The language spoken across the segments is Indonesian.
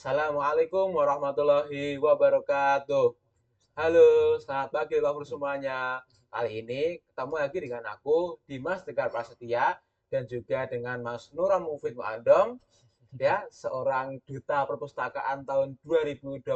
Assalamualaikum warahmatullahi wabarakatuh. Halo, selamat pagi lovers semuanya. Kali ini ketemu lagi dengan aku, Dimas Tegar Prasetya, dan juga dengan Mas Nuram Mufid Muandom, ya, seorang duta perpustakaan tahun 2022,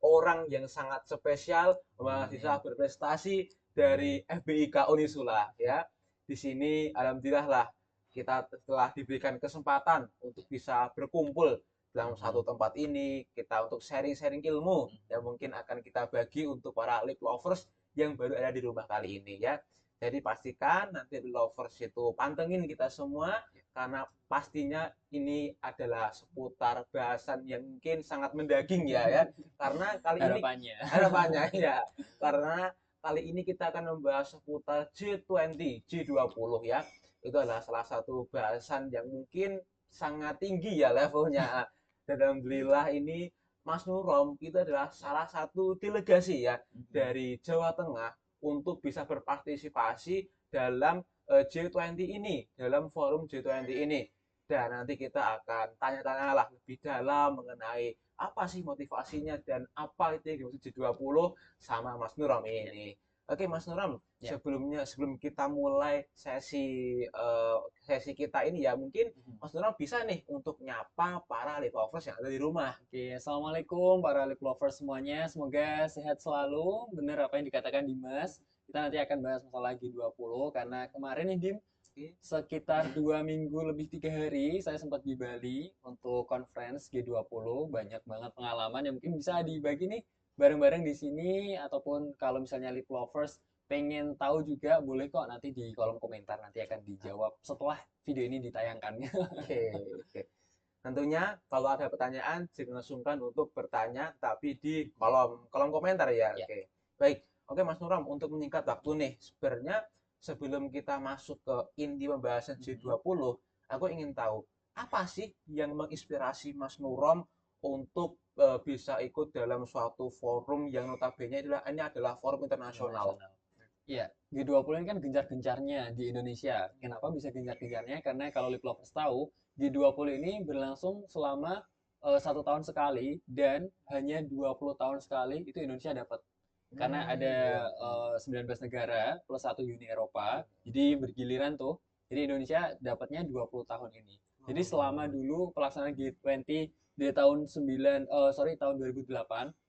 orang yang sangat spesial, mahasiswa berprestasi dari FBIK Unisula, ya. Di sini alhamdulillah lah kita telah diberikan kesempatan untuk bisa berkumpul dalam satu tempat ini, kita untuk sharing-sharing ilmu yang mungkin akan kita bagi untuk para lip lovers yang baru ada di rumah kali ini, ya. Jadi pastikan nanti lovers itu pantengin kita semua karena pastinya ini adalah seputar bahasan yang mungkin sangat mendaging ya. Karena kali ini Harapannya. harapannya ya, karena kali ini kita akan membahas seputar G20, G20 ya. Itu adalah salah satu bahasan yang mungkin sangat tinggi ya levelnya. Dan alhamdulillah ini Mas Nurom itu adalah salah satu delegasi ya dari Jawa Tengah untuk bisa berpartisipasi dalam G20 ini, dalam forum G20 ini. Dan nanti kita akan tanya-tanya lah lebih dalam mengenai apa sih motivasinya dan apa itu yang dimaksud G20 sama Mas Nurom ini. Oke Mas Nurom, Ya. sebelum kita mulai sesi kita ini ya mungkin Mas Nurom bisa nih untuk nyapa para lip lovers yang ada di rumah. Oke, assalamualaikum para lip lovers semuanya. Semoga sehat selalu. Bener apa yang dikatakan Dimas. Kita nanti akan bahas masalah G20 karena kemarin nih Dim, Oke. sekitar 2 minggu lebih 3 hari saya sempat di Bali untuk conference G20. Banyak banget pengalaman yang mungkin bisa dibagi nih bareng-bareng di sini ataupun kalau misalnya lip lovers pengen tahu juga boleh kok nanti di kolom komentar nanti akan dijawab setelah video ini ditayangkan. Oke, oke. Tentunya kalau ada pertanyaan jangan sungkan untuk bertanya tapi di kolom kolom komentar ya. Ya. Oke. Baik. Oke Mas Nuram, untuk menyingkat waktu nih, sebenarnya sebelum kita masuk ke inti pembahasan G20, aku ingin tahu apa sih yang menginspirasi Mas Nuram untuk bisa ikut dalam suatu forum yang notabene ini adalah forum internasional. Internasional. Iya, G20 ini kan gencar-gencarnya di Indonesia. Kenapa bisa gencar-gencarnya? Karena kalau Lip Lovers tahu, G20 ini berlangsung selama 1 tahun sekali dan hanya 20 tahun sekali itu Indonesia dapat. Karena ada Iya. 19 negara plus satu Uni Eropa, jadi bergiliran tuh. Jadi Indonesia dapatnya 20 tahun ini. Jadi selama dulu pelaksanaan G20 di tahun 2008,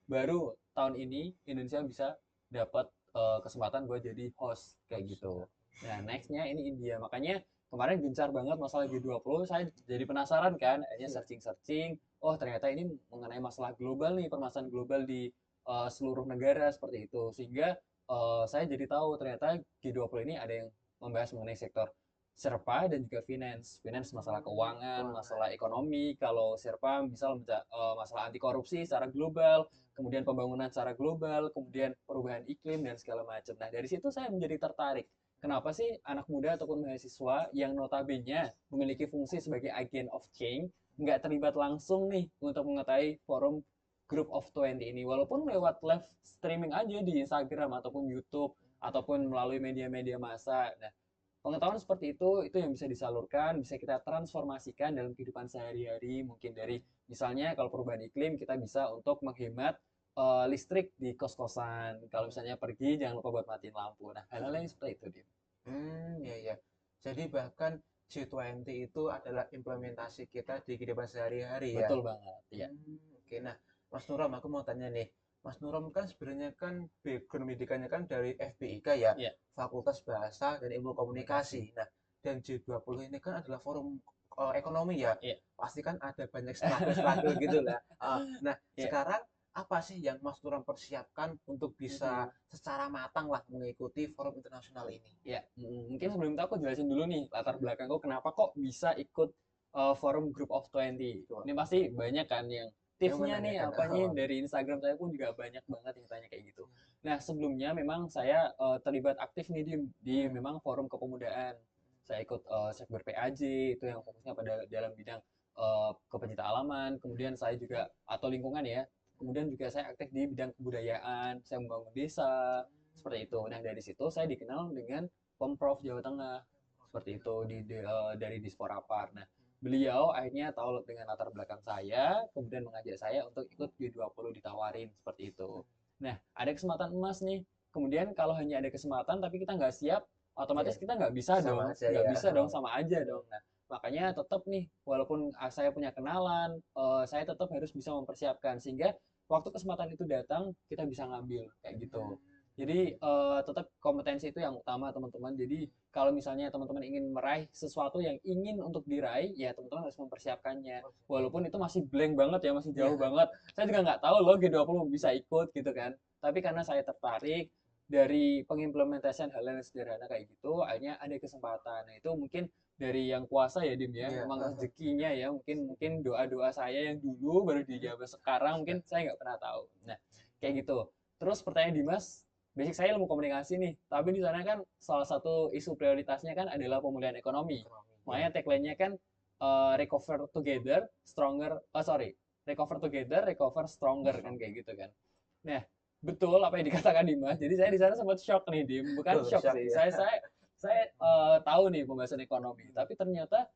baru tahun ini Indonesia bisa dapat kesempatan buat jadi host kayak gitu. Nah, nextnya ini India. Makanya kemarin gencar banget masalah G20. Saya jadi penasaran kan, akhirnya searching-searching. Oh, ternyata ini mengenai masalah global nih, permasalahan global di seluruh negara seperti itu. Sehingga saya jadi tahu ternyata G20 ini ada yang membahas mengenai sektor Sherpa dan juga finance. Finance masalah keuangan, Keuangan. masalah ekonomi. Kalau Sherpa misal masalah anti korupsi secara global, kemudian pembangunan secara global, kemudian perubahan iklim dan segala macam. Nah, dari situ saya menjadi tertarik. Kenapa sih anak muda ataupun mahasiswa yang notabene memiliki fungsi sebagai agent of change nggak terlibat langsung nih untuk mengetahui forum Group of 20 ini, walaupun lewat live streaming aja di Instagram ataupun YouTube ataupun melalui media-media massa. Nah, pengetahuan seperti itu yang bisa disalurkan, bisa kita transformasikan dalam kehidupan sehari-hari. Mungkin dari misalnya kalau perubahan iklim kita bisa untuk menghemat listrik di kos-kosan. Kalau misalnya pergi jangan lupa buat matiin lampu. Nah, hal-hal yang seperti itu dia. Ya ya. Jadi bahkan G20 itu adalah implementasi kita di kehidupan sehari-hari ya. Betul banget, ya. Oke. Nah, Mas Nuram, aku mau tanya nih. Mas Nuram kan sebenarnya kan background pendidikannya kan dari FBIK ya, Ya, Fakultas Bahasa dan Ilmu Komunikasi. Nah, dan G20 ini kan adalah forum ekonomi ya. ya. Pasti kan ada banyak struggle-struggle gitu lah. Nah, Ya. sekarang apa sih yang Mas Nuram persiapkan untuk bisa secara matang lah mengikuti forum internasional ini? Ya, mungkin sebelum itu aku jelasin dulu nih latar belakangku kenapa kok bisa ikut forum Group of 20. Betul. Ini pasti banyak kan yang Yang tipsnya nih menanyakan. apanya dari Instagram saya pun juga banyak banget yang tanya kayak gitu. Nah, sebelumnya memang saya terlibat aktif nih di memang forum kepemudaan. Saya ikut Sekber PAJ itu yang fokusnya pada dalam bidang kepencinta alaman, kemudian saya juga atau lingkungan ya. Kemudian juga saya aktif di bidang kebudayaan, saya membangun desa, seperti itu. Nah, dari situ saya dikenal dengan Pemprov Jawa Tengah seperti itu dari Disporapar. Nah, beliau akhirnya tahu dengan latar belakang saya, kemudian mengajak saya untuk ikut G20 ditawarin seperti itu. Nah, ada kesempatan emas nih. Kemudian kalau hanya ada kesempatan tapi kita nggak siap, Iya, otomatis kita nggak bisa sama dong, aja nggak ya. bisa dong, sama aja dong. Nah, makanya tetap nih, walaupun saya punya kenalan, saya tetap harus bisa mempersiapkan sehingga waktu kesempatan itu datang kita bisa ngambil kayak gitu. Jadi tetap kompetensi itu yang utama teman-teman. Jadi kalau misalnya teman-teman ingin meraih sesuatu yang ingin untuk diraih, ya teman-teman harus mempersiapkannya. Walaupun itu masih blank banget ya, masih jauh Iya. banget. Saya juga nggak tahu loh G20 bisa ikut gitu kan. Tapi karena saya tertarik dari pengimplementasian hal yang sederhana kayak gitu, akhirnya ada kesempatan. Nah, itu mungkin dari yang kuasa ya Dim ya, Iya, memang rezekinya ya, mungkin mungkin doa-doa saya yang dulu baru dijawab sekarang, mungkin saya nggak pernah tahu. Nah, kayak gitu. Terus pertanyaan Dimas, basic saya ilmu komunikasi nih, tapi di sana kan salah satu isu prioritasnya kan adalah pemulihan ekonomi. ekonomi. Iya. Makanya tagline-nya kan recover together, stronger, sorry, recover together, recover stronger kan kayak gitu kan. Nah, betul apa yang dikatakan Dimas. Jadi saya di sana sempat shock nih, Dim. Bukan shock Shock sih. ya. Saya tahu nih pembahasan ekonomi, tapi ternyata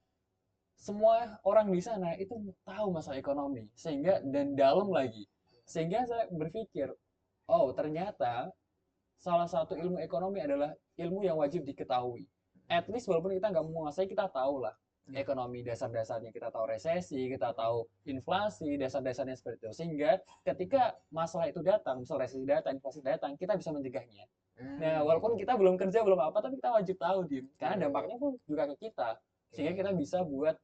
semua orang di sana itu tahu masalah ekonomi, sehingga dan dalam lagi. Sehingga saya berpikir, oh ternyata salah satu ilmu ekonomi adalah ilmu yang wajib diketahui. At least walaupun kita nggak menguasai, kita tahu lah Iya. ekonomi dasar-dasarnya, kita tahu resesi, kita tahu inflasi, dasar-dasarnya seperti itu. Sehingga ketika masalah itu datang, misal resesi datang, inflasi datang, kita bisa mencegahnya. Nah, walaupun kita belum kerja, belum apa, tapi kita wajib tahu, Dim. Karena Iya, iya. dampaknya pun juga ke kita. Sehingga kita bisa buat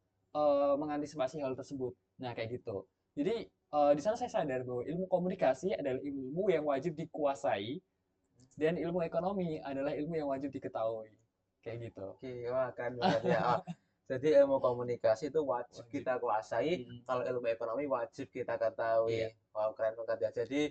mengantisipasi hal tersebut. Nah, kayak gitu. Jadi, di sana saya sadar bahwa ilmu komunikasi adalah ilmu yang wajib dikuasai, dan ilmu ekonomi adalah ilmu yang wajib diketahui. Kayak gitu. Oke, wah keren banget ya. Ah, jadi ilmu komunikasi itu wajib Wajib. kita kuasai, Mm, kalau ilmu ekonomi wajib kita ketahui. iya, Wow, keren banget ya. Jadi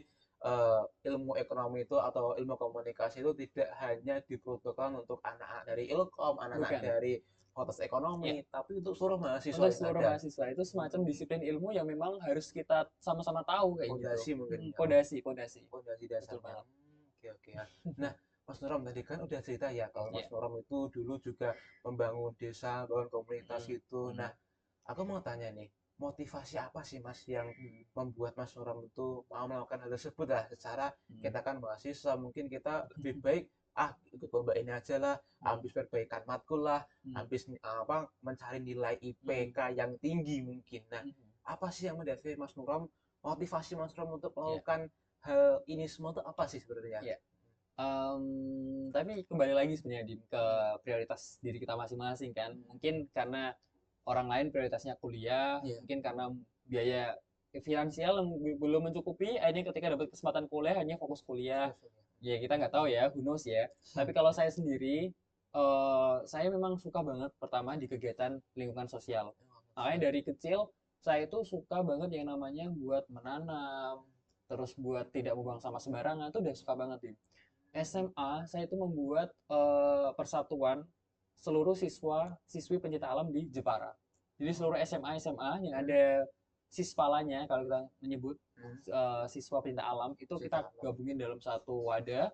ilmu ekonomi itu atau ilmu komunikasi itu tidak hanya diperuntukkan untuk anak-anak dari Ilkom, anak-anak bukan. dari Fakultas Ya, Ekonomi, tapi untuk seluruh mahasiswa untuk yang seluruh ada. mahasiswa itu semacam disiplin ilmu yang memang harus kita sama-sama tahu kayak gitu. Pondasi mungkin ya. Pondasi, pondasi. Pondasi Betul dasarnya. banget. Oke, oke ya. Nah, Mas Nurom tadi kan udah cerita ya kalau Mas Iya. Nurom itu dulu juga membangun desa, membangun komunitas Mm, itu. Nah, mm, aku mau tanya nih, motivasi apa sih Mas yang mm, membuat Mas Nurom itu mau melakukan hal tersebut lah? Secara mm, kita kan mahasiswa, mungkin kita lebih baik ikut lomba ini aja lah, mm, habis perbaikan matkul lah, mm, habis apa mencari nilai mm, IPK yang tinggi mungkin. Nah, mm. apa sih yang mendasari Mas Nurom, motivasi Mas Nurom untuk Iya, melakukan hal ini semua itu apa sih sebenarnya? iya. Tapi kembali lagi sebenarnya Dim, ke prioritas diri kita masing-masing kan. Mungkin karena orang lain prioritasnya kuliah, Iya. mungkin karena biaya finansial yang belum mencukupi, akhirnya ketika dapat kesempatan kuliah hanya fokus kuliah. Ya kita nggak tahu ya, who knows ya. Tapi kalau saya sendiri, saya memang suka banget pertama di kegiatan lingkungan sosial. Makanya dari kecil saya itu suka banget yang namanya buat menanam, terus buat tidak membuang sampah sembarangan, itu udah suka banget Dim. SMA saya itu membuat persatuan seluruh siswa siswi pencinta alam di Jepara. Jadi seluruh SMA SMA yang ada sispalanya kalau kita menyebut Hmm. siswa pencinta alam itu Cerita kita gabungin dalam satu wadah,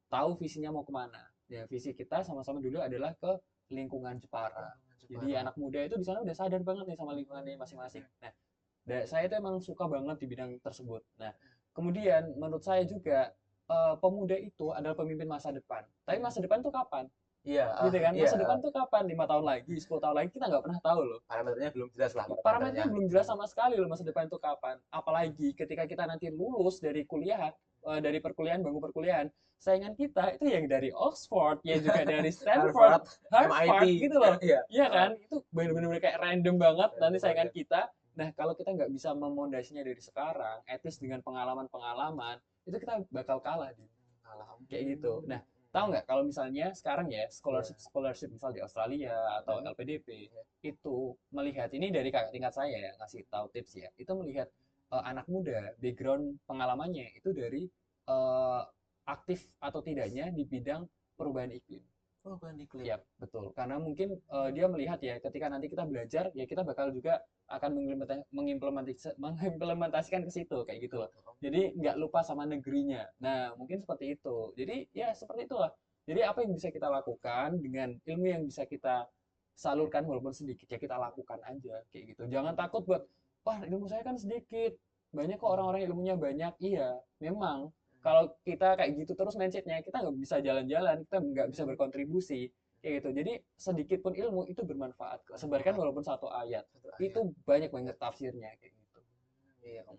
tahu visinya mau kemana. Ya visi kita sama-sama dulu adalah ke lingkungan Jepara. Jadi Jepara. anak muda itu di sana udah sadar banget nih sama lingkungannya masing-masing. Nah, saya itu emang suka banget di bidang tersebut. Nah, kemudian menurut saya juga pemuda itu adalah pemimpin masa depan. Tapi masa depan tuh kapan? Iya, Gitu kan? iya, Masa depan tuh kapan? 5 tahun lagi, 10 tahun lagi kita nggak pernah tahu loh. parameternya belum jelas lah parameternya. Parameternya belum jelas sama sekali loh masa depan itu kapan. Apalagi ketika kita nanti lulus dari kuliah, dari perkuliahan, bangku perkuliahan, saingan kita itu yang dari Oxford, ya juga dari Harvard, Stanford, Harvard MIT, gitu loh. iya. Iya kan? Itu benar-benar kayak random banget nanti Random saingan banget. kita. Nah, kalau kita nggak bisa memondasinya dari sekarang, etis dengan pengalaman-pengalaman, itu kita bakal kalah, Din. Kalah. Kayak gitu. Nah, tahu nggak kalau misalnya sekarang ya Iya, scholarship misal di Australia atau iya, LPDP iya. itu melihat ini dari kakak tingkat saya ya ngasih tahu tips ya itu melihat anak muda background pengalamannya itu dari eh, aktif atau tidaknya di bidang perubahan iklim. Oh, bukan iklim. Ya, betul. Karena mungkin dia melihat ya, ketika nanti kita belajar, ya kita bakal juga akan mengimplementasikan ke situ, kayak gitu loh. Jadi nggak lupa sama negerinya. Nah, mungkin seperti itu. Jadi ya seperti itulah. Jadi apa yang bisa kita lakukan dengan ilmu yang bisa kita salurkan walaupun sedikit ya kita lakukan aja kayak gitu. Jangan takut buat wah ilmu saya kan sedikit, banyak kok orang-orang ilmunya banyak. Iya, memang kalau kita kayak gitu terus mindsetnya kita nggak bisa jalan-jalan, kita nggak bisa berkontribusi kayak gitu. Jadi sedikit pun ilmu itu bermanfaat kok. Sebarkan walaupun satu ayat Satu ayat. itu banyak banget tafsirnya kayak gitu. Iya, Om.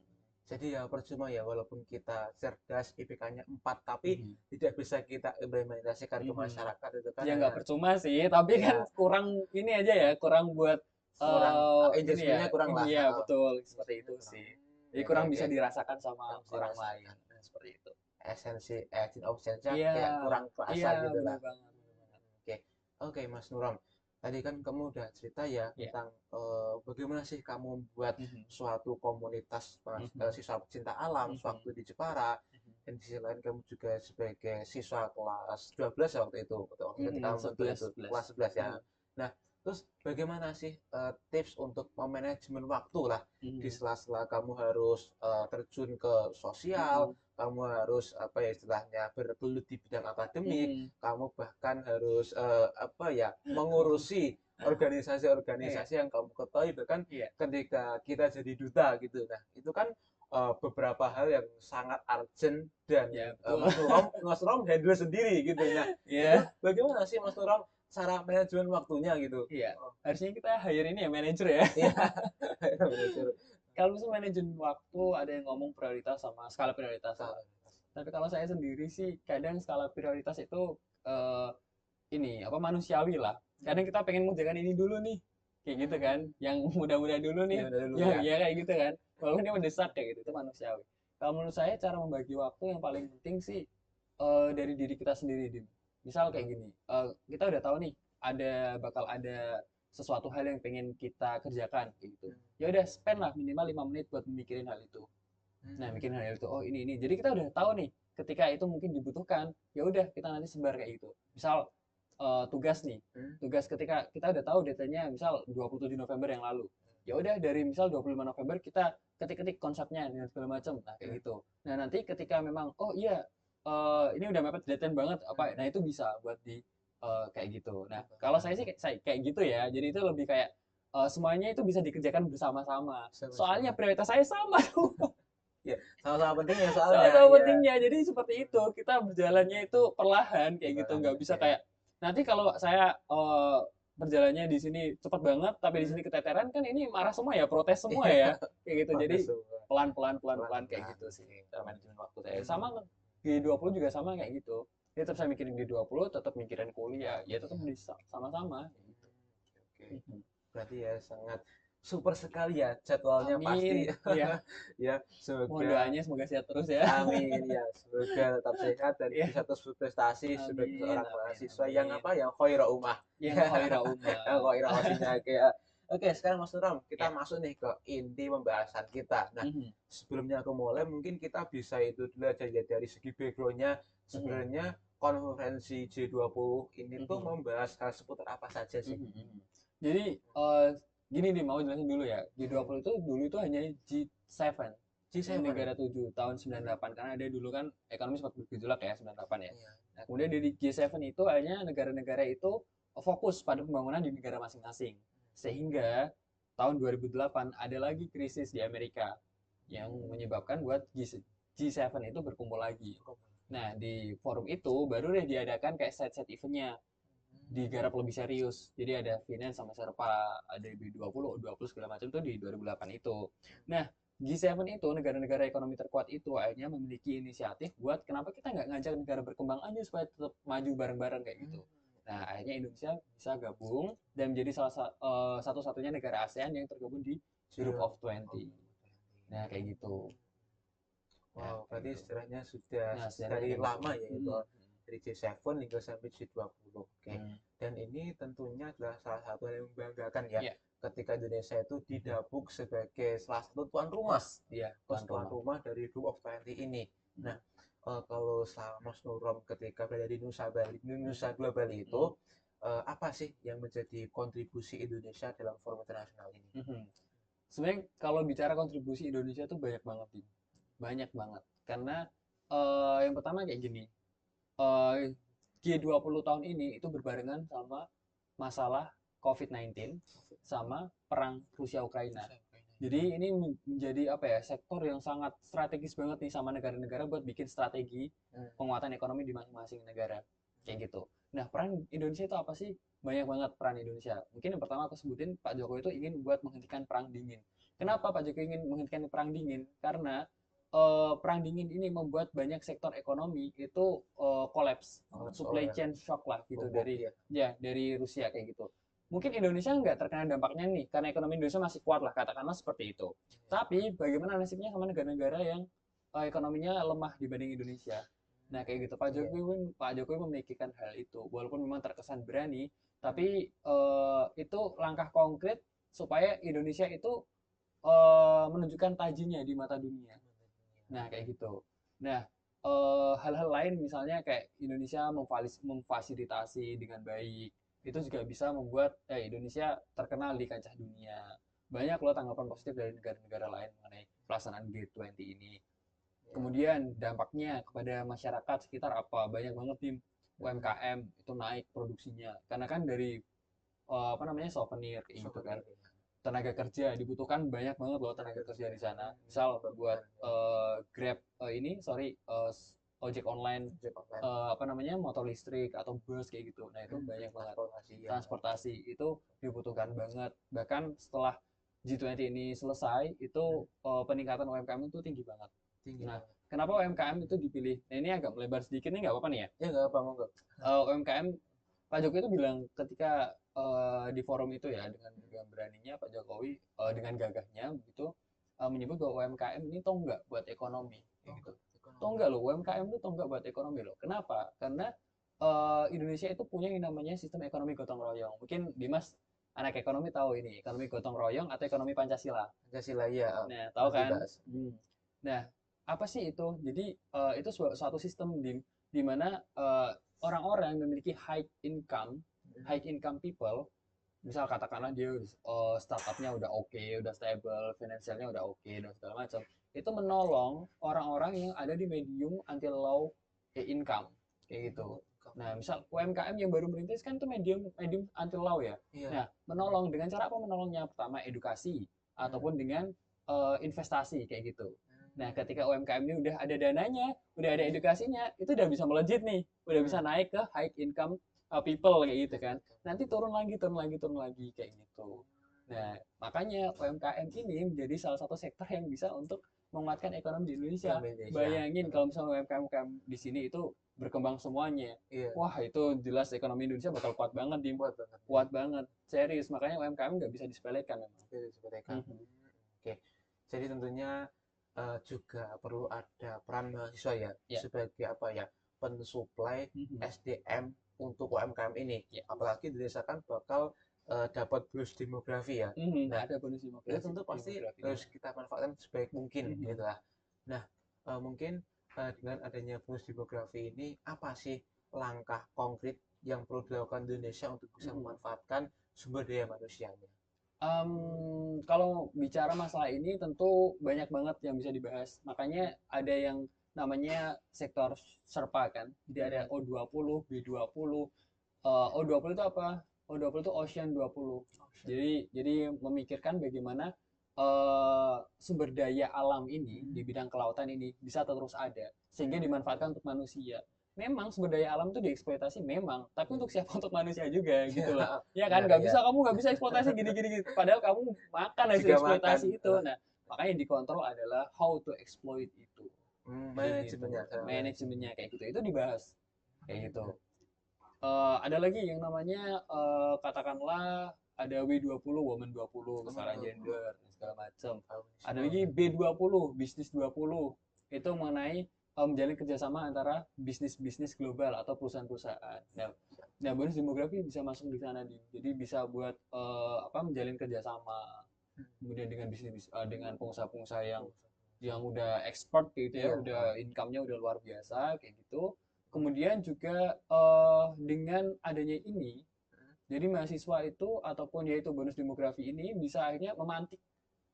Jadi ya percuma ya walaupun kita cerdas IPK-nya 4 tapi Mhm. tidak bisa kita implementasikan ke Mhm. masyarakat itu kan Ya nggak hanya percuma sih, tapi kan ya kurang ini aja ya, kurang buat kurang ini ya, engagement-nya kurang lah. ini ya Heeh. betul seperti Engagement-nya itu kurang. sih. Jadi Oke, kurang oke. bisa dirasakan sama Kurang bisa orang lain. dirasakan. Nah, seperti itu. Esensi agent of change-nya Iya, kayak kurang iya kerasa gitu bener lah. banget, bener banget. Oke, oke Mas Nurom. Tadi kan kamu udah cerita ya Iya. tentang bagaimana sih kamu membuat Mhm, suatu komunitas mhm, siswa pecinta alam mhm, sewaktu di Jepara. mhm. Dan di sisi lain kamu juga sebagai siswa kelas 12 ya waktu itu, waktu ketika Mhm, kamu bentuk 11, itu, 11. kelas 11 ya. Mhm, Nah, terus bagaimana sih tips untuk memanajemen waktu lah di mhm, sela-sela kamu harus terjun ke sosial, mhm, kamu harus apa ya istilahnya bergelut di bidang akademik, mhm. kamu bahkan harus apa ya mengurusi Iya, organisasi-organisasi yang kamu ketahui bahkan iya, ketika kita jadi duta gitu. Nah, itu kan beberapa hal yang sangat urgent dan iya betul. Mas Nurom handle sendiri gitu. Nah, itu Iya, bagaimana sih Mas Nurom cara manajemen waktunya gitu? iya. Oh, Harusnya kita hire ini ya manajer ya. iya, manajer. Kalau misalnya manajemen waktu ada yang ngomong prioritas sama skala prioritas lah. Salah. Tapi kalau saya sendiri sih kadang skala prioritas itu eh, ini apa manusiawi lah. Kadang kita pengen mengerjakan ini dulu nih, kayak gitu kan. Yang mudah-mudah dulu Ya nih, udah dulu ya ya. ya kayak gitu kan. Walaupun ini mendesak kayak gitu itu manusiawi. Kalau menurut saya cara membagi waktu yang paling penting sih dari diri kita sendiri, Dim. Misal kayak gini, kita udah tahu nih bakal ada sesuatu hal yang pengen kita kerjakan kayak gitu. Ya udah spend lah minimal 5 menit buat mikirin hal itu. Nah, bikin hal itu, oh ini. Jadi kita udah tahu nih, ketika itu mungkin dibutuhkan, ya udah kita nanti sebar kayak gitu. Misal tugas nih, Hmm. tugas ketika kita udah tahu datanya misal 27 November yang lalu. Ya udah dari misal 25 November kita ketik-ketik konsepnya dan segala macam. Nah, kayak gitu. Nah, nanti ketika memang oh iya ini udah mepet deadline banget apa nah itu bisa buat di kayak gitu. Nah, kalau saya sih kayak gitu ya. Jadi itu lebih kayak semuanya itu bisa dikerjakan bersama-sama. Soalnya Sama-sama. prioritas saya sama tuh. Ya, sama-sama penting ya soalnya. Sama-sama Ya. pentingnya. Jadi seperti itu. Kita berjalannya itu perlahan kayak gitu. Perlahan, Nggak bisa oke. kayak nanti kalau saya berjalannya di sini cepat banget, tapi di Hmm. sini keteteran kan ini marah semua ya, protes semua Iya, ya, kayak gitu. Jadi protes semua. pelan-pelan, pelan-pelan kayak Pelan-pelan. gitu sih Oke. cara manajemen waktu saya. Hmm. Sama G20 juga sama kayak gitu. Jadi tetap saya mikirin G20, tetap mikirin kuliah, ya tetap Iya. sama-sama. Gitu. Oke. Mhm. Berarti ya sangat super sekali ya jadwalnya pasti. Amin. Iya. Ya, Mohon semoga doanya semoga sehat terus ya. amin ya, semoga tetap sehat dan Iya. bisa terus berprestasi sebagai Amin, seorang amin, mahasiswa yang amin. apa yang khaira ummah. Yang khaira Yang ummah. khaira maksudnya kayak oke, sekarang Mas Nuram, kita Ya. masuk nih ke inti pembahasan kita. Nah, Mhm, sebelumnya aku mulai, mungkin kita bisa itu dulu aja ya dari segi background-nya. mhm, Sebenarnya konferensi G20 ini tuh mhm, membahas hal seputar apa saja sih? mhm, mhm. Jadi gini nih mau jelasin dulu ya. Hmm. G20 itu dulu itu hanya G7. Jadi G7 ya? negara 7 tahun Hmm. 98 karena ada dulu kan ekonomi sempat bergejolak ya 98 ya. Iya. Nah, kemudian dari G7 itu hanya negara-negara itu fokus pada pembangunan di negara masing-masing. Sehingga tahun 2008 ada lagi krisis di Amerika yang menyebabkan buat G7 itu berkumpul lagi. Nah, di forum itu baru deh diadakan kayak set-set eventnya digarap lebih serius. Jadi ada Finance sama Serpa, ada B20, U20 segala macam tuh di 2008 itu. Nah, G7 itu negara-negara ekonomi terkuat itu akhirnya memiliki inisiatif buat kenapa kita nggak ngajak negara berkembang aja supaya tetap maju bareng-bareng kayak Hmm. gitu. Nah, akhirnya Indonesia bisa gabung dan menjadi satu-satunya negara ASEAN yang tergabung di Group G20. of 20. Nah, kayak gitu. Ya, Wow, kayak berarti gitu. istilahnya sudah Nah, sejarahnya dari kayak gitu. lama ya itu Mm-mm. dari G7 hingga sampai G20. Oke. Hmm. Dan ini tentunya adalah salah satu hal yang membanggakan ya Ya, ketika Indonesia itu didapuk sebagai salah satu tuan rumah, host dia host tuan tuan rumah. rumah dari Group of 20 ini. Hmm. Nah, kalau selama Mas Nurom ketika berada di Nusa Dua Bali itu Hmm. apa sih yang menjadi kontribusi Indonesia dalam forum internasional ini? Mhm. Sebenarnya kalau bicara kontribusi Indonesia tuh banyak banget nih, banyak banget. Karena yang pertama kayak gini, eh, G20 tahun ini itu berbarengan sama masalah COVID-19 sama perang Rusia Ukraina. Jadi ini menjadi apa ya, sektor yang sangat strategis banget nih sama negara-negara buat bikin strategi penguatan ekonomi di masing-masing negara kayak gitu. Nah, peran Indonesia itu apa sih? Banyak banget peran Indonesia. Mungkin yang pertama aku sebutin, Pak Jokowi itu ingin buat menghentikan perang dingin. Kenapa Pak Jokowi ingin menghentikan perang dingin? Karena perang dingin ini membuat banyak sektor ekonomi itu kolaps, supply chain shock lah gitu dari Rusia kayak gitu. Mungkin Indonesia nggak terkena dampaknya nih, karena ekonomi Indonesia masih kuat lah, katakanlah seperti itu. Tapi bagaimana nasibnya sama negara-negara yang ekonominya lemah dibanding Indonesia? Nah kayak gitu, Pak Jokowi memikirkan hal itu, walaupun memang terkesan berani, tapi itu langkah konkret supaya Indonesia itu menunjukkan tajinya di mata dunia. Nah, kayak gitu. Nah, hal-hal lain misalnya kayak Indonesia memfasilitasi dengan baik, itu juga bisa membuat Indonesia terkenal di kancah dunia. Banyak loh tanggapan positif dari negara-negara lain mengenai pelaksanaan G20 ini. Kemudian dampaknya kepada masyarakat sekitar apa? Banyak banget tim UMKM itu naik produksinya. Karena kan dari apa namanya, souvenir kayak gitu kan. Tenaga kerja dibutuhkan banyak banget loh, tenaga kerja di sana. Misal buat Grab ojek online, apa namanya, motor listrik atau bus kayak gitu. Nah itu banyak banget. Transportasi itu dibutuhkan banget. Bahkan setelah G20 ini selesai, itu peningkatan UMKM itu tinggi banget. Nah, kenapa UMKM itu dipilih? Nah ini agak melebar sedikit nih, nggak apa-apa nih ya? Ya nggak apa-apa, nggak. UMKM, Pak Jokowi itu bilang ketika di forum itu ya, dengan beraninya Pak Jokowi, dengan gagahnya begitu, menyebut bahwa UMKM ini tonggak buat ekonomi gitu. Tonggak loh, UMKM itu tonggak buat ekonomi loh. Kenapa? Karena Indonesia itu punya yang namanya sistem ekonomi gotong royong. Mungkin Dimas anak ekonomi tahu ini, ekonomi gotong royong atau ekonomi Pancasila. Pancasila ya. Nah, tahu kan? Nah, apa sih itu? Jadi itu suatu sistem di mana orang-orang yang memiliki high income people, misal katakanlah dia startupnya udah oke, udah stable, finansialnya udah oke dan segala macam, itu menolong orang-orang yang ada di medium until low income kayak gitu. Nah, misal UMKM yang baru merintis kan itu medium medium until low ya. Nah, menolong dengan cara apa menolongnya? Pertama edukasi ataupun dengan investasi kayak gitu. Nah, ketika UMKM ini udah ada dananya, udah ada edukasinya, itu udah bisa melejit nih, udah bisa naik ke high income people kayak gitu kan. Nanti turun lagi kayak gitu. Nah, makanya UMKM ini menjadi salah satu sektor yang bisa untuk menguatkan ekonomi di Indonesia. Bayangin kalau misalnya UMKM di sini itu berkembang semuanya. Wah, itu jelas ekonomi Indonesia bakal kuat banget, kuat banget. Serius, makanya UMKM nggak bisa disepelekan memang. Oke. Jadi tentunya juga perlu ada peran mahasiswa ya, sebagai apa ya, pensuplai SDM untuk UMKM ini. Apalagi dirasakan bakal dapat bonus demografi ya. Nah, ada bonus demografi. Itu tentu pasti harus kita manfaatkan sebaik mungkin gitu lah. Nah, mungkin dengan adanya bonus demografi ini, apa sih langkah konkret yang perlu dilakukan Indonesia untuk bisa memanfaatkan sumber daya manusianya? Kalau bicara masalah ini tentu banyak banget yang bisa dibahas. Makanya ada yang namanya sektor Sherpa kan. Jadi ada O20, B20. O20 itu apa? O20 itu Ocean 20. Jadi memikirkan bagaimana sumber daya alam ini di bidang kelautan ini bisa terus ada sehingga dimanfaatkan untuk manusia. Memang sumber daya alam itu dieksploitasi memang, tapi untuk siapa, untuk manusia juga gitu loh. Ya kan, kamu nggak bisa eksploitasi gini-gini, padahal kamu makan hasil eksploitasi itu. Nah, makanya yang dikontrol adalah how to exploit itu. Manajemennya kayak gitu, itu dibahas kayak gitu. Ada lagi yang namanya katakanlah ada W20, Women 20, kesetaraan gender dan segala macam. Ada lagi B20, Bisnis 20. Itu mengenai menjalin kerjasama antara bisnis-bisnis global atau perusahaan-perusahaan. Nah, bonus demografi bisa masuk di sana, jadi bisa buat menjalin kerjasama, kemudian dengan dengan pengusaha-pengusaha yang udah expert gitu ya, udah income-nya udah luar biasa kayak gitu. Kemudian juga dengan adanya ini, jadi mahasiswa itu ataupun yaitu bonus demografi ini bisa akhirnya memantik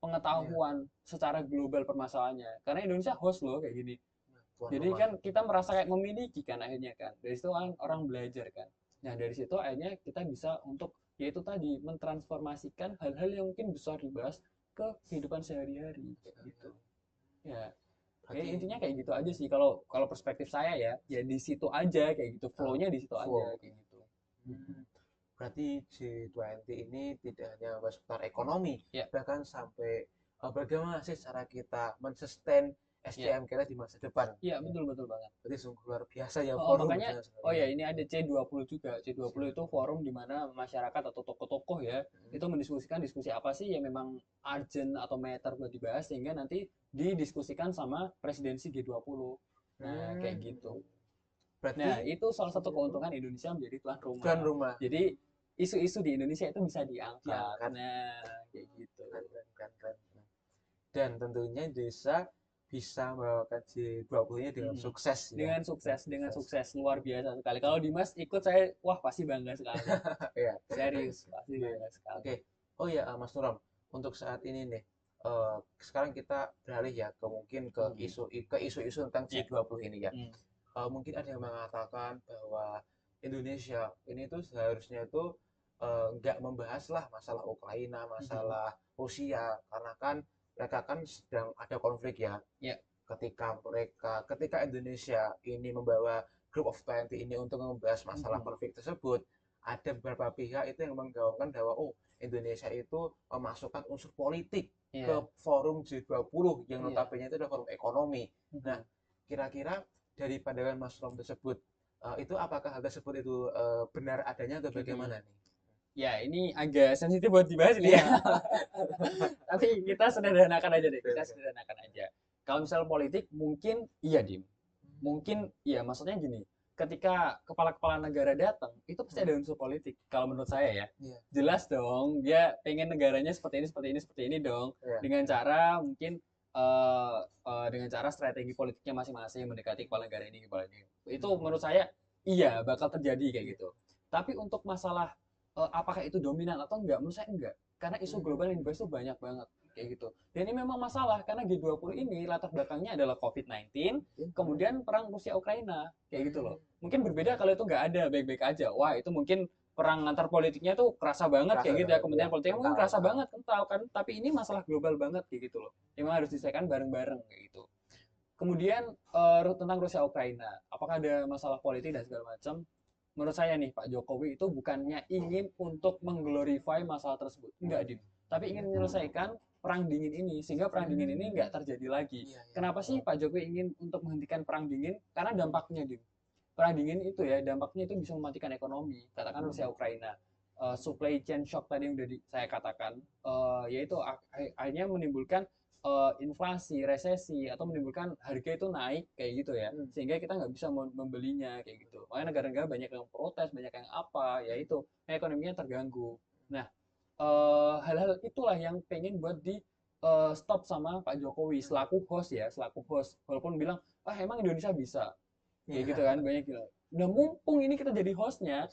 pengetahuan secara global permasalahannya. Karena Indonesia host loh kayak gini. Jadi kan kita merasa kayak memiliki kan akhirnya kan. Dari situ kan orang belajar kan. Nah, dari situ akhirnya kita bisa untuk yaitu tadi mentransformasikan hal-hal yang mungkin besar dibahas ke kehidupan sehari-hari kayak gitu. Ya, Berarti intinya kayak gitu aja sih kalau kalau perspektif saya ya, ya di situ aja kayak gitu, flow-nya di situ flow. aja kayak gitu. Berarti G20 ini tidak hanya membahas seputar ekonomi, Ya, bahkan sampai bagaimana sih cara kita mensustain ya, SDM kita di masa depan. iya betul betul banget. Berarti sungguh luar biasa ya Oh, forum makanya, oh sebenarnya. ya ini ada C20 juga. C20 itu forum di mana masyarakat atau tokoh-tokoh ya, itu mendiskusikan diskusi apa sih yang memang urgent atau matter buat dibahas sehingga nanti didiskusikan sama presidensi G20. Nah, kayak gitu. Nah, Berarti itu salah satu keuntungan Indonesia menjadi tuan tuan rumah. rumah Jadi, isu-isu di Indonesia itu bisa diangkat. diangkat. Nah, kayak gitu. Keren. Dan tentunya Indonesia bisa membawakan G20-nya dengan Mm-mm. sukses ya. Dengan sukses luar biasa sekali. Kalau Dimas ikut saya, wah pasti bangga sekali. Iya. Serius, pasti bangga sekali. Oke. Oh ya, Mas Nuram, untuk saat ini nih, sekarang kita beralih ya ke mungkin ke isu-isu tentang Iya. G20 ini ya. Mm. Mungkin ada yang mengatakan bahwa Indonesia ini tuh seharusnya itu nggak membahas lah masalah Ukraina, masalah Rusia, karena kan mereka kan sedang ada konflik ya. Iya. Ketika Indonesia ini membawa Group of 20 ini untuk membahas masalah konflik tersebut, ada beberapa pihak itu yang menggaungkan bahwa Indonesia itu memasukkan unsur politik Iya. ke forum G20 yang Iya. notabene itu adalah forum ekonomi. Nah, kira-kira dari pandangan Mas Rom tersebut, itu apakah hal tersebut itu benar adanya atau bagaimana nih? Ya, ini agak sensitif buat dibahas ini ya. Tapi kita sederhanakan aja deh. Kita sederhanakan aja. Kalau misal politik, mungkin iya, Dim. Mungkin iya, maksudnya gini. Ketika kepala-kepala negara datang, itu pasti ada unsur politik. Kalau menurut saya ya. Iya. Jelas dong, dia pengen negaranya seperti ini, seperti ini, seperti ini dong. Iya. Dengan cara mungkin dengan cara strategi politiknya masing-masing mendekati kepala negara ini, kepala ini. Itu menurut saya iya bakal terjadi kayak gitu. Tapi untuk masalah apakah itu dominan atau enggak, menurut saya enggak. Karena isu global yang dibahas itu banyak banget kayak gitu. Dan ini memang masalah karena G20 ini latar belakangnya adalah COVID-19, kemudian perang Rusia Ukraina kayak gitu loh. Mungkin berbeda kalau itu nggak ada baik-baik aja. Wah, itu mungkin perang antar politiknya tuh kerasa banget kayak gitu ya. Kementerian politiknya mungkin kerasa banget kental kan. Tapi ini masalah global banget kayak gitu loh. Memang harus diselesaikan bareng-bareng kayak gitu. Kemudian tentang Rusia Ukraina, apakah ada masalah politik dan segala macam? Menurut saya nih Pak Jokowi itu bukannya ingin untuk mengglorify masalah tersebut, enggak Dim, tapi ingin menyelesaikan perang dingin ini sehingga perang dingin ini enggak terjadi lagi. Kenapa sih Pak Jokowi ingin untuk menghentikan perang dingin? Karena dampaknya Dim, perang dingin itu ya dampaknya itu bisa mematikan ekonomi, katakan Rusia Ukraina. Supply chain shock tadi yang udah saya katakan, yaitu akhirnya menimbulkan inflasi, resesi, atau menimbulkan harga itu naik kayak gitu ya, sehingga kita nggak bisa membelinya kayak gitu. Makanya negara-negara banyak yang protes, banyak yang apa, yaitu ekonominya terganggu. Nah, hal-hal itulah yang pengen buat di stop sama Pak Jokowi selaku host ya, selaku host. Walaupun bilang, emang Indonesia bisa, kayak gitu kan, banyak bilang. Nah, mumpung ini kita jadi hostnya,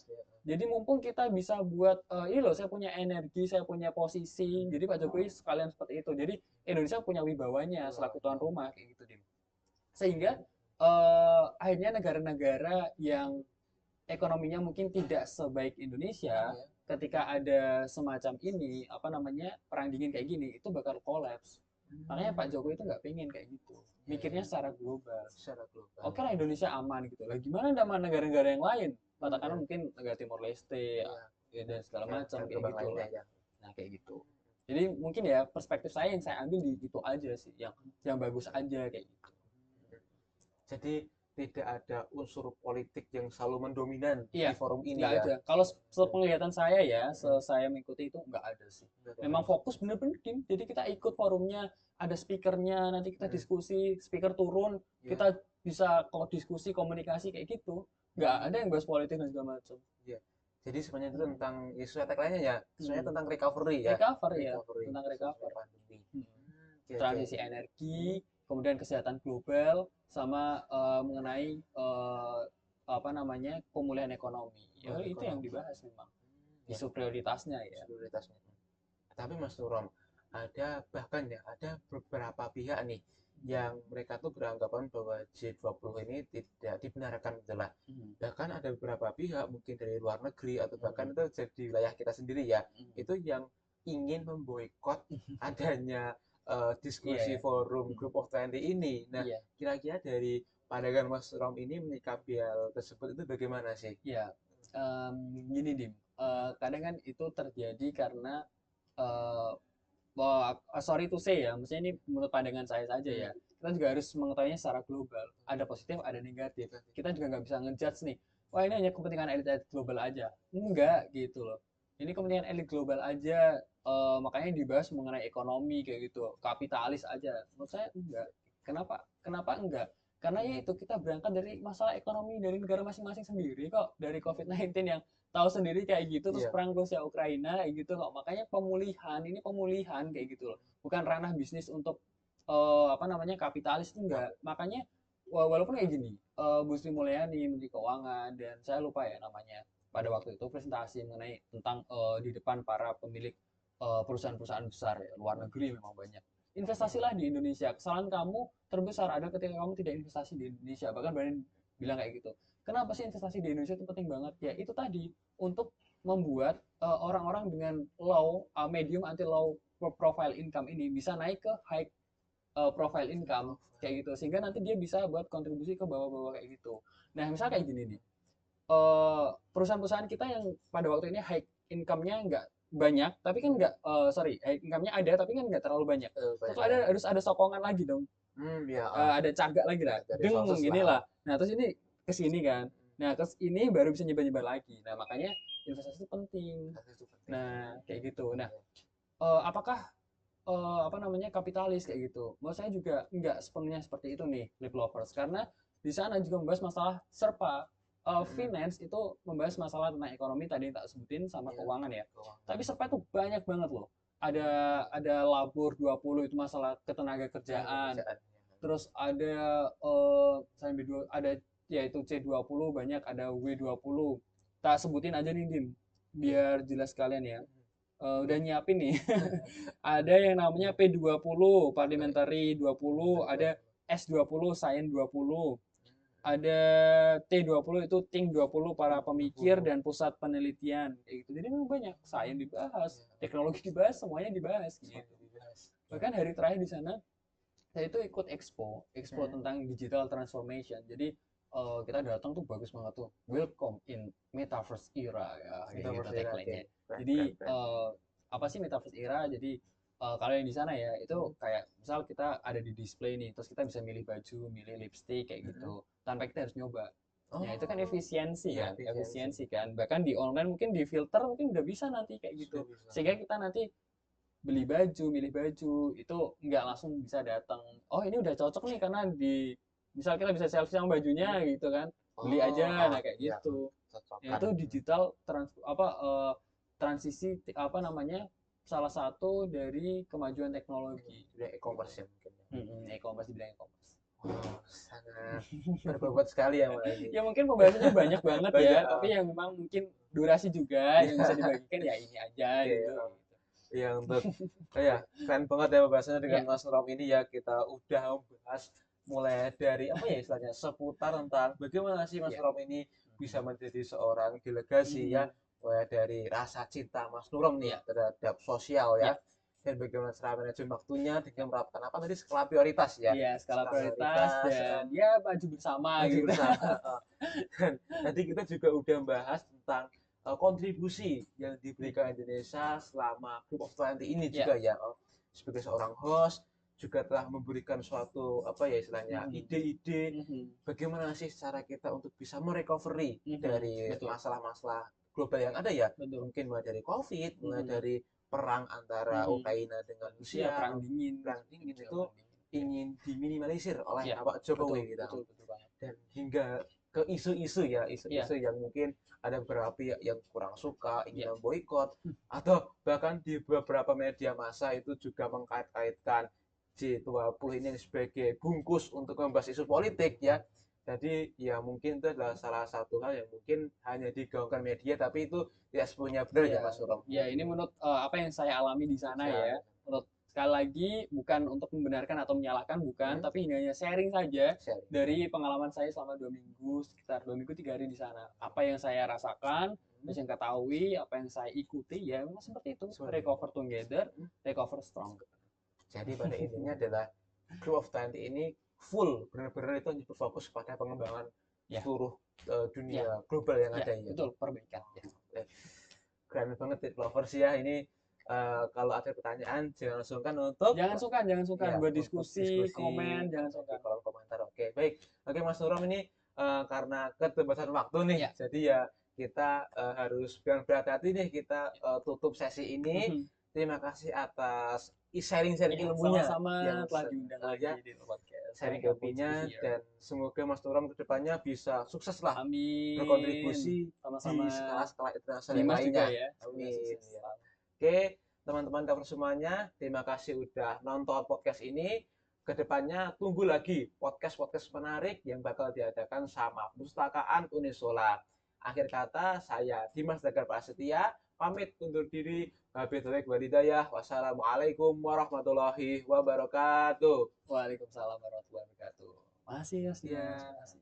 jadi mumpung kita bisa buat ini loh, saya punya energi, saya punya posisi. Jadi Pak Jokowi sekalian seperti itu. Jadi Indonesia punya wibawanya selaku tuan rumah kayak gitu, Dim. Sehingga akhirnya negara-negara yang ekonominya mungkin tidak sebaik Indonesia, ketika ada semacam ini, apa namanya, perang dingin kayak gini, itu bakal kolaps. Makanya Pak Jokowi itu nggak pengen kayak gitu. Mikirnya secara global. Oke lah Indonesia aman gitu. Lah gimana sama negara-negara yang lain? Katakanlah mungkin negara Timor Leste ya, dan segala macam kayak gitu lah. Nah kayak gitu. Jadi mungkin ya perspektif saya yang saya ambil di itu aja sih, yang bagus aja kayak gitu. Jadi tidak ada unsur politik yang selalu mendominan di forum ini nggak ya. ada. Kalau sepenglihatan saya ya, saya mengikuti itu nggak ada sih. Memang fokus bener-bener tim. Jadi kita ikut forumnya, ada speakernya, nanti kita diskusi, speaker turun, kita bisa diskusi, komunikasi kayak gitu. Nggak ada yang bahas politik dan segala macam. Jadi sebenarnya itu tentang isu lainnya ya, sebenarnya tentang recovery ya. Tentang recovery. Transisi energi, kemudian kesehatan global, sama mengenai apa namanya pemulihan ekonomi. Ya itu yang dibahas memang. Isu prioritasnya ya. Tapi Mas Nurom, ada bahkan ya ada beberapa pihak nih yang mereka tuh beranggapan bahwa G20 ini tidak dibenarkan gitu lah. Hmm. Bahkan ada beberapa pihak mungkin dari luar negeri atau bahkan Hmm. itu jadi wilayah kita sendiri ya, Hmm. itu yang ingin memboikot adanya Iya diskusi ya. forum Group of 20 ini. Nah, Iya. kira-kira dari pandangan Mas Rom ini menyikapi hal tersebut itu bagaimana sih? Iya. Gini Dim, kadang kan itu terjadi karena eh, sorry to say ya, maksudnya ini menurut pandangan saya saja Hmm. ya. Kita juga harus mengetahuinya secara global. Ada positif, ada negatif. Kita juga nggak bisa ngejudge nih. Wah ini hanya kepentingan elit-elit global aja. Enggak gitu loh. Ini kepentingan elit global aja. Makanya dibahas mengenai ekonomi kayak gitu. Kapitalis aja. Menurut saya enggak. Kenapa? Kenapa enggak? Karena ya itu kita berangkat dari masalah ekonomi dari negara masing-masing sendiri kok. Dari COVID-19 yang tahu sendiri kayak gitu, terus Iya. perang Rusia Ukraina kayak gitu kok, makanya pemulihan ini pemulihan kayak gitu loh, bukan ranah bisnis untuk apa namanya kapitalis, enggak. Makanya walaupun kayak gini, Bu Sri Mulyani Menteri Keuangan dan saya lupa ya namanya, pada waktu itu presentasi mengenai tentang di depan para pemilik perusahaan-perusahaan besar ya, luar negeri memang banyak, investasilah di Indonesia, kesalahan kamu terbesar ada ketika kamu tidak investasi di Indonesia, bahkan berani bilang kayak gitu. Kenapa sih investasi di Indonesia itu penting banget? Ya itu tadi, untuk membuat orang-orang dengan low, medium anti low profile income ini bisa naik ke high profile income kayak gitu, sehingga nanti dia bisa buat kontribusi ke bawah-bawah kayak gitu. Nah, misal kayak gini nih, perusahaan-perusahaan kita yang pada waktu ini high income-nya nggak banyak, tapi kan nggak, sorry, high income-nya ada, tapi kan nggak terlalu banyak. Terus Banyak. harus ada sokongan lagi dong, Ya, ada cagak lagi lah, dari deng sources gini lah. lah. Nah, terus ini ke sini kan. Nah, ke ini baru bisa nyebar-nyebar lagi. Nah, makanya investasi itu penting. Itu penting. Nah, kayak gitu. Nah, apakah apa namanya kapitalis kayak gitu? Menurut saya juga nggak sepenuhnya seperti itu nih, lip lovers, karena di sana juga membahas masalah serpa. Finance itu membahas masalah tentang ekonomi tadi yang tak sebutin sama keuangan ya. Tapi serpa itu banyak banget loh. Ada labor 20 itu masalah ketenaga kerjaan. Terus ada sampai dua ada yaitu C20 banyak, ada W20. Tak sebutin aja nih Dim, biar jelas kalian ya. Udah nyiapin nih. Ada yang namanya P20, Parliamentary 20, ada S20, Science 20, ada T20 itu Think 20 para pemikir dan pusat penelitian kayak gitu. Jadi memang banyak, Science dibahas, teknologi dibahas, semuanya dibahas gitu. Bahkan hari terakhir di sana saya itu ikut expo tentang digital transformation. Jadi kita datang tuh bagus banget tuh. Welcome in metaverse era ya, kayak gitu tagline-nya. Jadi apa sih metaverse era? Jadi kalau yang di sana ya itu kayak misal kita ada di display nih, terus kita bisa milih baju, milih lipstick kayak gitu, tanpa kita harus nyoba. Ya itu kan efisiensi kan, efisiensi kan. Bahkan di online mungkin di filter mungkin udah bisa nanti kayak gitu. Sehingga kita nanti beli baju, milih baju itu nggak langsung bisa datang. Oh ini udah cocok nih karena di misal kita bisa selfie sama bajunya gitu kan, beli aja, nah kayak gitu. Ya itu digital transisi apa namanya salah satu dari kemajuan teknologi. E-commerce ya mungkin. E-commerce, di bidang e-commerce. Wow, sangat berbobot sekali ya Mbak ini. Ya mungkin pembahasannya banyak banget ya, tapi yang memang mungkin durasi juga yang bisa dibagikan ya ini aja gitu. Ya untuk keren banget ya pembahasannya dengan Mas Rom ini ya, kita udah membahas mulai dari apa ya istilahnya seputar tentang bagaimana sih Mas Rom ini bisa menjadi seorang delegasi ya, mulai dari rasa cinta Mas Rom nih terhadap sosial ya, dan bagaimana cara manajemen waktunya dengan menerapkan apa tadi skala prioritas ya. Iya, skala prioritas dan ya maju bersama gitu. Dan tadi kita juga udah bahas tentang kontribusi yang diberikan Indonesia selama Group of 20 ini juga ya. Sebagai seorang host juga telah memberikan suatu apa ya istilahnya ide-ide bagaimana sih cara kita untuk bisa merecovery dari masalah-masalah global yang ada ya. Mungkin mulai dari COVID, mulai dari perang antara Ukraina dengan Rusia, perang dingin itu ingin diminimalisir oleh Pak Jokowi gitu. Dan hingga ke isu-isu ya, isu-isu yang mungkin ada beberapa pihak yang kurang suka, ingin memboikot, atau bahkan di beberapa media massa itu juga mengkait-kaitkan G20 ini sebagai bungkus untuk membahas isu politik ya. Jadi ya mungkin itu adalah salah satu hal yang mungkin hanya digaungkan media, tapi itu tidak sepenuhnya benar ya Mas Surom. Ya ini menurut apa yang saya alami di sana ya, menurut Sekali lagi bukan untuk membenarkan atau menyalahkan, bukan, tapi ini hanya sharing saja Sharing. dari pengalaman saya selama 2 minggu, sekitar 2 minggu 3 hari di sana. Apa yang saya rasakan, terus yang ketahui, apa yang saya ikuti, ya memang seperti itu. Recover together, recover stronger. Jadi pada intinya adalah Group of 20 ini full benar-benar itu berfokus pada pengembangan Ya. seluruh dunia Ya. global yang Ya, ada ya. betul, perbaikan. Ya. Keren banget Tit Lovers ya ini. Kalau ada pertanyaan jangan sungkan untuk Jangan sungkan ya, buat untuk diskusi, komen, jangan di sungkan. kolom komentar. Oke, baik. Oke Mas Nurom ini karena keterbatasan waktu nih, Ya. jadi ya kita harus berhati-hati nih kita tutup sesi ini. Terima kasih atas sharing-sharing Ya, ilmunya sama-sama yang telah diundang lagi ya, di podcast. sharing Very happy to ilmunya be here. dan semoga Mas Nurom kedepannya bisa sukses lah Amin. berkontribusi Sama-sama. di skala-skala internasional yang Dimas juga lainnya. ya. Amin. Sukses. Ya. Oke, teman-teman cover semuanya, terima kasih udah nonton podcast ini. Kedepannya tunggu lagi podcast-podcast menarik yang bakal diadakan sama Perpustakaan Unisola. Akhir kata, saya Dimas Dagar Prasetya, pamit undur diri. Wabillahi walhidayah. Wassalamualaikum warahmatullahi wabarakatuh. Waalaikumsalam warahmatullahi wabarakatuh. Makasih ya, Ya.